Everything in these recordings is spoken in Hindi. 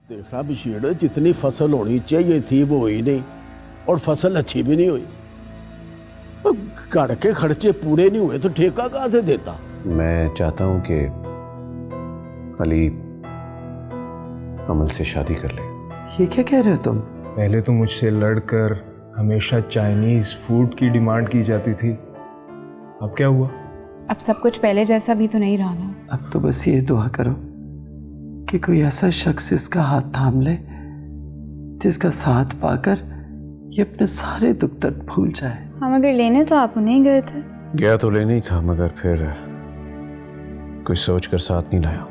देखा बशीर, जितनी फसल होनी चाहिए थी वो हुई नहीं और फसल अच्छी भी नहीं हुई। घर के खर्चे पूरे नहीं हुए तो ठेका कहाँ से देता। मैं चाहता हूँ कि अली अमल से शादी कर ले। ये क्या कह रहे हो तुम? पहले तो मुझसे लड़कर हमेशा चाइनीज फूड की डिमांड की जाती थी, अब क्या हुआ? अब सब कुछ पहले जैसा भी तो नहीं रहा ना। अब तो बस ये दुआ करो कि कोई ऐसा शख्स इसका हाथ थाम ले जिसका साथ पाकर ये अपने सारे दुख दर्द भूल जाए। हम अगर लेने तो आप उन्हें गए थे। गया तो लेने ही था मगर फिर कुछ सोच कर साथ नहीं लाया।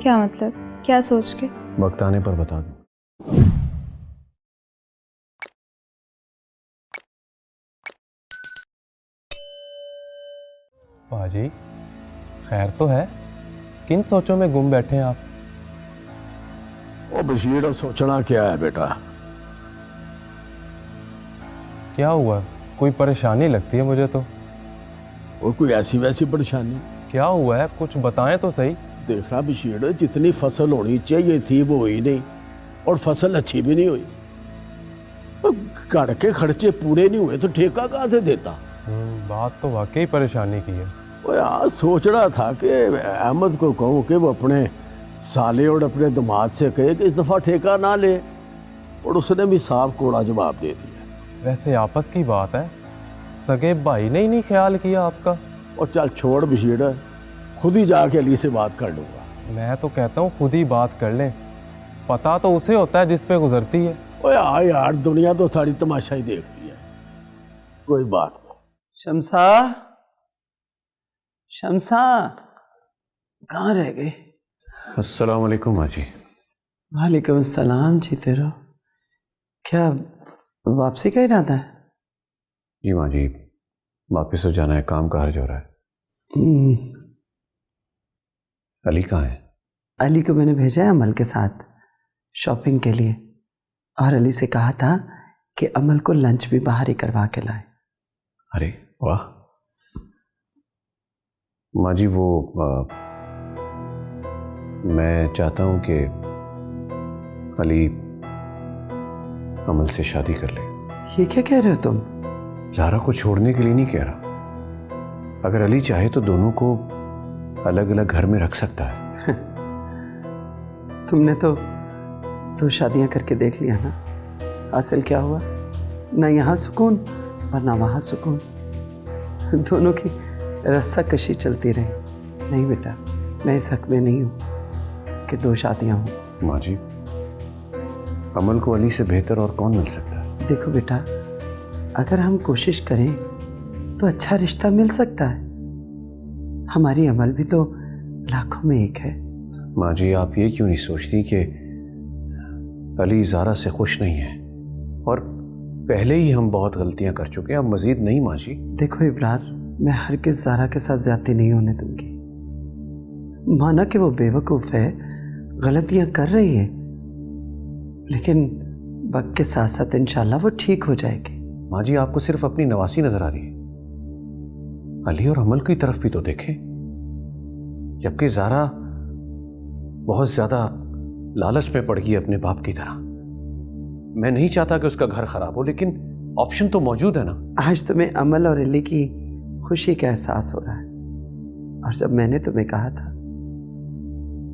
क्या मतलब? क्या सोच के? वक्त आने पर बता दूं। पाजी, खैर तो है? किन सोचों में गुम बैठे हैं आप? ओ बशीर, सोचना क्या है बेटा? क्या हुआ? कोई परेशानी लगती है मुझे तो। और कोई ऐसी वैसी परेशानी? क्या हुआ है, कुछ बताएं तो सही। देखा बशीर, जितनी फसल होनी चाहिए थी वो हुई नहीं और फसल अच्छी भी नहीं हुई। घर के खर्चे पूरे नहीं हुए तो ठेका कहाँ से देता। बात तो वाकई परेशानी की है। वो यार सोच रहा था कि अहमद को कहूँ कि वो अपने साले और अपने दामाद से कहे कि इस दफ़ा ठेका ना ले, और उसने भी साफ कोड़ा जवाब दे दिया। वैसे आपस की बात है, सगे भाई ने ही नहीं ख्याल किया आपका। और चल छोड़ बशीर, खुद ही जाके अली से बात कर लूँगा। मैं तो कहता हूँ खुद ही बात कर लें, पता तो उसे होता है जिस पे गुजरती है। ओए हाँ यार, दुनिया तो सारी तमाशा ही देखती है। कोई बात नहीं। शमसा, शमसा कहाँ रह गई? अस्सलाम वालेकुम माँ जी। वालेकुम सलाम। जीते रहो। क्या वापसी का इरादा है? जी माँ जी, वापिस हो जाना है, काम का हर्ज हो रहा है। अली कहाँ है? अली को मैंने भेजा है अमल के साथ शॉपिंग के लिए, और अली से कहा था कि अमल को लंच भी बाहर ही करवा के लाए। अरे वाह माँ जी, वो मैं चाहता हूँ कि अली अमल से शादी कर ले। ये क्या कह रहे हो तुम? ज़ारा को छोड़ने के लिए नहीं कह रहा। अगर अली चाहे तो दोनों को अलग अलग घर में रख सकता है। तुमने तो 2 शादियां करके देख लिया ना, हासिल क्या हुआ? ना यहाँ सुकून और ना वहाँ सुकून, दोनों की रस्सा कशी चलती रही। नहीं बेटा, मैं इस हक में नहीं हूँ कि 2 शादियां हों। माँ जी, अमल को अली से बेहतर और कौन मिल सकता है? देखो बेटा, अगर हम कोशिश करें तो अच्छा रिश्ता मिल सकता है। हमारी अमल भी तो लाखों में एक है। माँ जी, आप ये क्यों नहीं सोचती कि अली ज़ारा से खुश नहीं है, और पहले ही हम बहुत गलतियां कर चुके हैं, अब मजीद नहीं। माँ जी देखो इब्रार, मैं हरगिज़ ज़ारा के साथ ज्यादती नहीं होने दूंगी। माना कि वो बेवकूफ़ है, गलतियां कर रही है, लेकिन वक्त के साथ साथ इंशाल्लाह वो ठीक हो जाएगी। माँ जी, आपको सिर्फ अपनी नवासी नजर आ रही है। अली और अमल की तरफ भी तो देखें। जबकि ज़ारा बहुत ज्यादा लालच में पड़ गई अपने बाप की तरह। मैं नहीं चाहता कि उसका घर खराब हो, लेकिन ऑप्शन तो मौजूद है ना। आज तुम्हें अमल और अली की खुशी का एहसास हो रहा है, और जब मैंने तुम्हें कहा था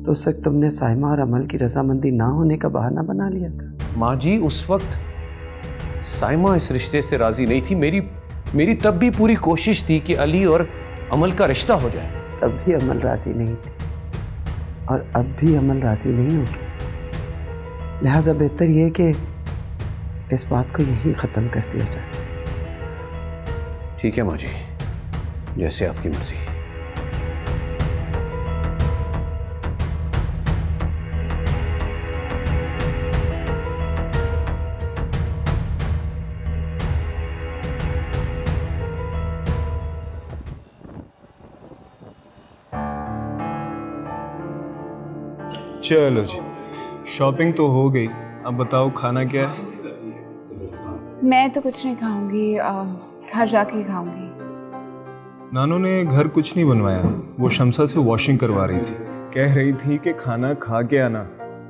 तो उस वक्त तुमने साइमा और अमल की रजामंदी ना होने का बहाना बना लिया था। माँ जी, उस वक्त साइमा इस रिश्ते से राजी नहीं थी। मेरी तब भी पूरी कोशिश थी कि अली और अमल का रिश्ता हो जाए। तब भी अमल राजी नहीं थी, और अब भी अमल राजी नहीं होगी। लिहाजा बेहतर यह कि इस बात को यही ख़त्म कर दिया जाए। ठीक है माँ जी, जैसे आपकी मर्जी। चलो जी, शॉपिंग तो हो गई, अब बताओ खाना क्या है? मैं तो कुछ नहीं खाऊंगी, घर जाके ही खाऊंगी। नानू ने घर कुछ नहीं बनवाया, वो शमसा से वॉशिंग करवा रही थी। कह रही थी कि खाना खा के आना,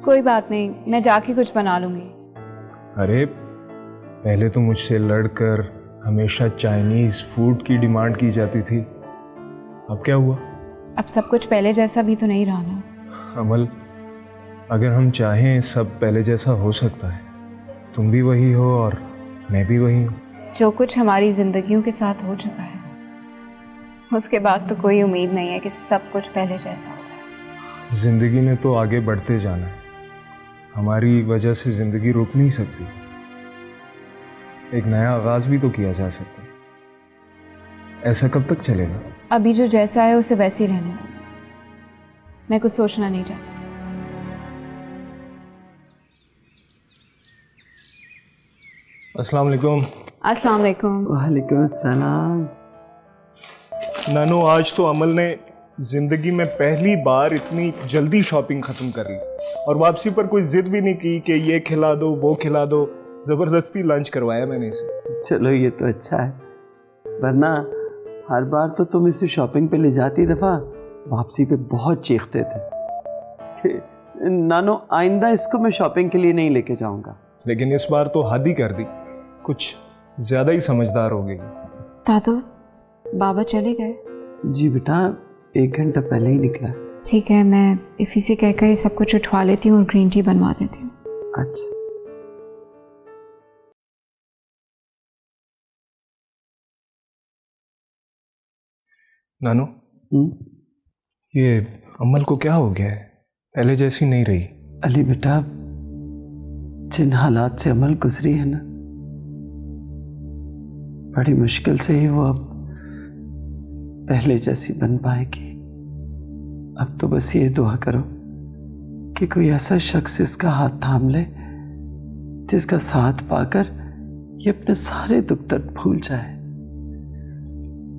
कोई बात नहीं, मैं जाके कुछ बना लूंगी। अरे पहले तो मुझसे लड़कर हमेशा चाइनीज़ फूड की डिमांड की जाती थी, अब क्या हुआ? अब सब कुछ पहले जैसा भी तो नहीं रहा ना। अमल, अगर हम चाहें सब पहले जैसा हो सकता है। तुम भी वही हो और मैं भी वही हूँ। जो कुछ हमारी जिंदगियों के साथ हो चुका है, उसके बाद तो कोई उम्मीद नहीं है कि सब कुछ पहले जैसा हो जाए। जिंदगी ने तो आगे बढ़ते जाना है, हमारी वजह से जिंदगी रुक नहीं सकती। एक नया आगाज भी तो किया जा सकता है। ऐसा कब तक चलेगा? अभी जो जैसा है उसे वैसे ही रहने दो, मैं कुछ सोचना नहीं चाहती। अस्सलाम वालेकुम। अस्सलाम वालेकुम। वालेकुम अस्सलाम। नानू, आज तो अमल ने जिंदगी में पहली बार इतनी जल्दी शॉपिंग खत्म कर ली और वापसी पर कोई जिद भी नहीं की कि ये खिला दो वो खिला दो। जबरदस्ती लंच करवाया मैंने इसे। चलो ये तो अच्छा है, वरना हर बार तो तुम इसे शॉपिंग पे ले जाती दफ़ा वापसी पे बहुत चीखते थे। नानो, आइंदा इसको मैं शॉपिंग के लिए नहीं लेके जाऊंगा। लेकिन इस बार तो हद ही कर दी, कुछ ज़्यादा ही समझदार हो गई। दादू, बाबा चले गए? जी बेटा, 1 घंटा पहले ही निकला। ठीक है, मैं इफ़ी से कहकर ये सब कुछ उठवा लेती हूँ और ग्रीन टी बनवा देती हूँ। अच्छा। नानू, ये अमल को क्या हो गया है? पहले जैसी नहीं रही। अली बेटा, जिन हालात से अमल गुजरी है ना, बड़ी मुश्किल से ही वो अब पहले जैसी बन पाएगी। अब तो बस ये दुआ करो कि कोई ऐसा शख्स इसका हाथ थाम ले जिसका साथ पाकर ये अपने सारे दुख दर्द भूल जाए।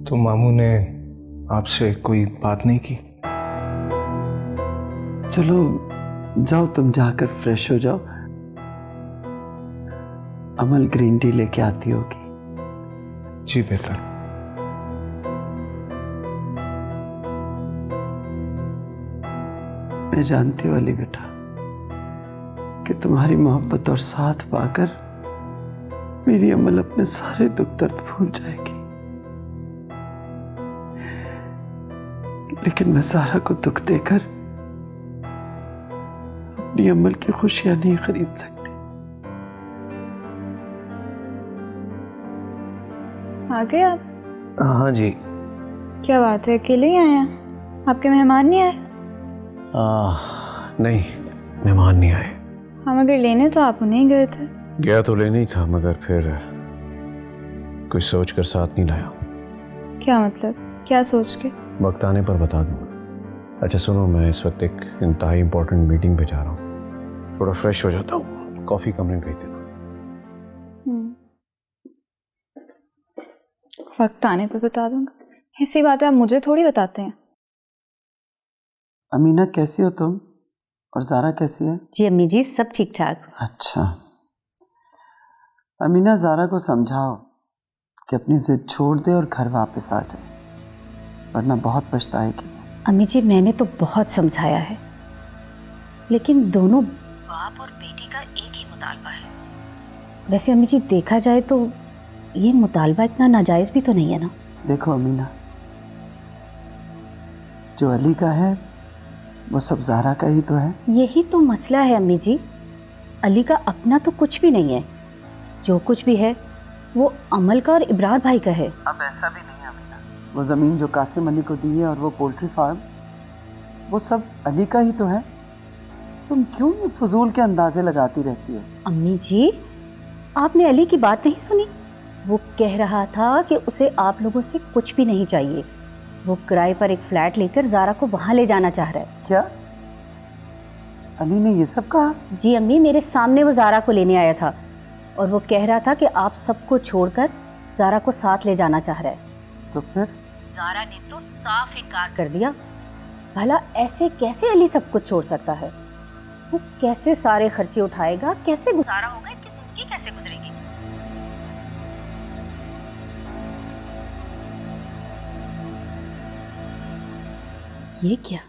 तो मामू ने आपसे कोई बात नहीं की? चलो जाओ, तुम जाकर फ्रेश हो जाओ, अमल ग्रीन टी लेके आती होगी। जी बेहतर। मैं जानती हूँ अली बेटा कि तुम्हारी मोहब्बत और साथ पाकर मेरी अमल अपने सारे दुख दर्द भूल जाएगी, लेकिन मैं ज़ारा को दुख देकर अपनी अमल की खुशियां नहीं खरीद सकती। आ गए आप? हाँ जी। क्या बात है, अकेले ही आए हैं? आपके मेहमान नहीं आए? नहीं, मेहमान नहीं आए। हम अगर लेने तो आप उन्हें ही गए थे। गया तो लेने ही था, मगर फिर कुछ सोच कर साथ नहीं लाया। क्या मतलब, क्या सोच के? वक्त आने पर बता दूंगा। अच्छा सुनो, मैं इस वक्त एक इंतहाई इंपॉर्टेंट मीटिंग पे जा रहा हूँ, थोड़ा फ्रेश हो जाता हूँ। कॉफ़ी कमरे में भेज देना। वक्त आने पे बता दूंगा, ऐसी बात है आप मुझे थोड़ी बताते हैं। अमीना, कैसी हो तुम? और ज़ारा कैसी है? जी अम्मी जी, सब ठीक ठाक। अच्छा अमीना, ज़ारा को समझाओ कि अपनी जिद छोड़ दे और घर वापस आ जाए, वरना बहुत पछताएगी। अम्मी जी, मैंने तो बहुत समझाया है, लेकिन दोनों बाप और बेटी का एक ही मुतालबा है। वैसे अम्मी जी, देखा जाए तो ये मुतालबा इतना नाजायज़ भी तो नहीं है ना। देखो अमीना, जो अली का है वो सब ज़ारा का ही तो है। यही तो मसला है अम्मी जी, अली का अपना तो कुछ भी नहीं है। जो कुछ भी है वो अमल का और इब्रार भाई का है। अब ऐसा भी नहीं है अमीना, वो ज़मीन जो कासिम अली को दी है और वो पोल्ट्री फार्म, वो सब अली का ही तो है। तुम क्यों ये फजूल के अंदाजे लगाती रहती हो? अम्मी जी, आपने अली की बात नहीं सुनी? वो कह रहा था कि उसे आप लोगों से कुछ भी नहीं चाहिए। वो किराए पर एक फ्लैट लेकर ज़ारा को वहाँ ले जाना चाह रहा है। क्या अली ने ये सब कहा? जी अम्मी, मेरे सामने वो ज़ारा को लेने आया था और वो कह रहा था कि आप सबको छोड़कर ज़ारा को साथ ले जाना चाह रहा है। तो फिर? ज़ारा ने तो साफ इनकार कर दिया। भला ऐसे कैसे अली सब कुछ छोड़ सकता है? वो कैसे सारे खर्चे उठाएगा, कैसे गुजारा होगा, इनकी जिंदगी कैसे गुजरेगी? ये क्या?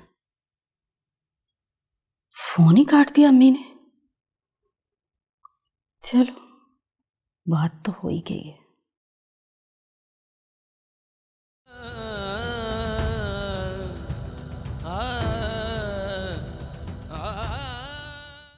फोन ही काट दिया अम्मी ने। चलो बात तो हो ही गई है।